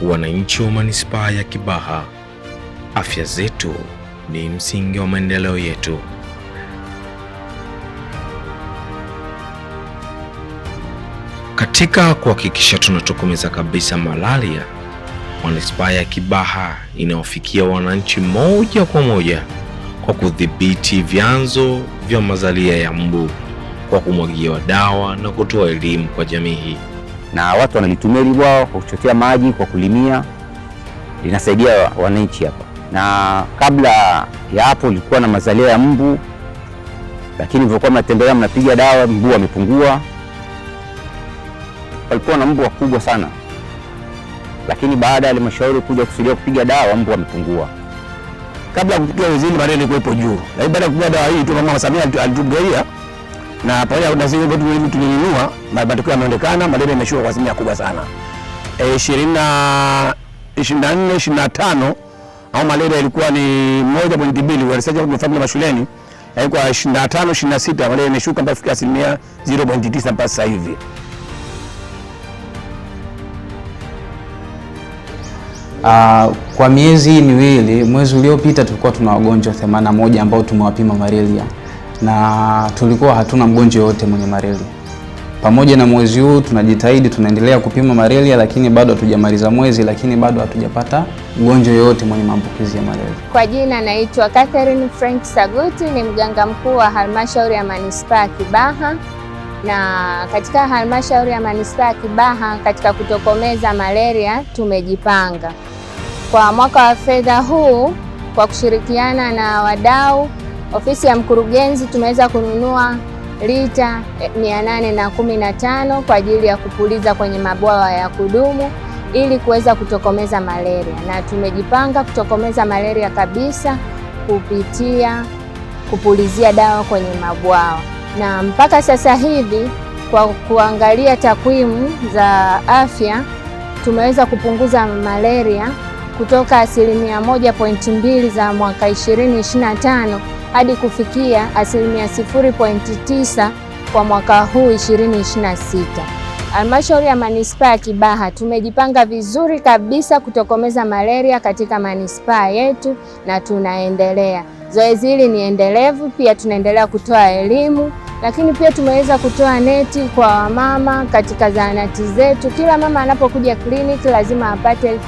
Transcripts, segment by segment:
Wananchi wa manispaa ya Kibaha, afya zetu ni msingi wa maendeleo yetu. Katika kuhakikisha tunatokomeza kabisa malaria, manispaa ya Kibaha inawafikia wananchi moja kwa moja kwa kudhibiti vyanzo vya mazalia ya mbu kwa kumwagia dawa na kutoa elimu kwa jamii. Na watu wanalitumia hili bwawa kwa kuchotea maji, kwa kulimia, linasaidia wananchi hapa. Na kabla ya hapo ilikuwa na mazalia ya mbu, lakini vilikuwa mnatembelea mnapiga dawa, mbu wamepungua. Walikuwa na mbu wakubwa sana, lakini baada ya halmashauri kuja kusudia kupiga dawa, mbu wamepungua. Kabla ya kupiga wizini malaria ilikuwa juu, lakini baada ya kupiga dawa hii tu Mama Samia alitugaia, na pamoja na zile vitu tulinunua, matokeo yameonekana, malaria imeshuka kwa asilimia kubwa sana. 24 25 au malaria ilikuwa ni 1.2 kwa research tumefanya mashuleni, ilikuwa 25 26 malaria imeshuka mpaka kufikia asilimia 0.9 mpaka sasa hivi. Kwa miezi miwili, mwezi uliopita tulikuwa tuna wagonjwa 81 ambao tumewapima malaria na tulikuwa hatuna mgonjwa yote mwenye malaria. Pamoja na mwezi huu tunajitahidi, tunaendelea kupima malaria, lakini bado hatujamaliza mwezi, lakini bado hatujapata mgonjwa yote mwenye maambukizi ya malaria. Kwa jina naitwa Catherine Frank Saguti, ni mganga mkuu wa halmashauri ya manispaa ya Kibaha. Na katika halmashauri ya manispaa ya Kibaha, katika kutokomeza malaria tumejipanga kwa mwaka wa fedha huu, kwa kushirikiana na wadau, ofisi ya mkurugenzi tumeweza kununua lita 815 kwa ajili ya kupuliza kwenye mabwawa ya kudumu ili kuweza kutokomeza malaria, na tumejipanga kutokomeza malaria kabisa kupitia kupulizia dawa kwenye mabwawa. Na mpaka sasa hivi kwa kuangalia takwimu za afya tumeweza kupunguza malaria kutoka asilimia 1.2 za mwaka 2025 hadi kufikia asilimia 0.9 kwa mwaka huu 2026. Halmashauri ya manispaa ya Kibaha tumejipanga vizuri kabisa kutokomeza malaria katika manispaa yetu na tunaendelea. Zoezi hili ni endelevu, pia tunaendelea kutoa elimu, lakini pia tumeweza kutoa neti kwa wamama katika zahanati zetu. Kila mama anapokuja kliniki lazima apate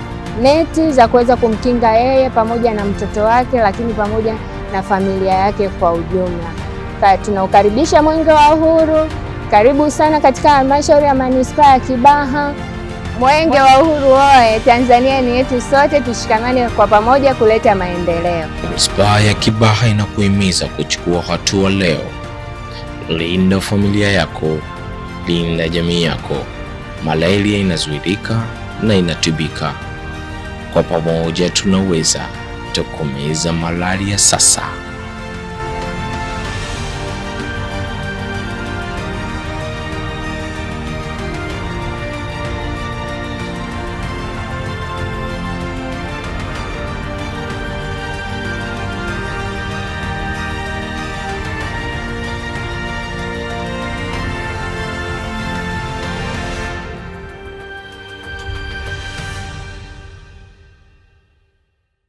neti za kuweza kumkinga yeye pamoja na mtoto wake, lakini pamoja na familia yake kwa ujumla. Tunaukaribisha Mwenge wa Uhuru. Karibu sana katika halmashauri ya manispaa ya Kibaha. Mwenge wa Uhuru oye! Tanzania ni yetu sote, tushikamane kwa pamoja kuleta maendeleo. Manispaa ya Kibaha inakuhimiza kuchukua hatua leo. Linda familia yako, linda jamii yako. Malaria inazuilika na inatibika. Kwa pamoja tunaweza tokomeza malaria sasa.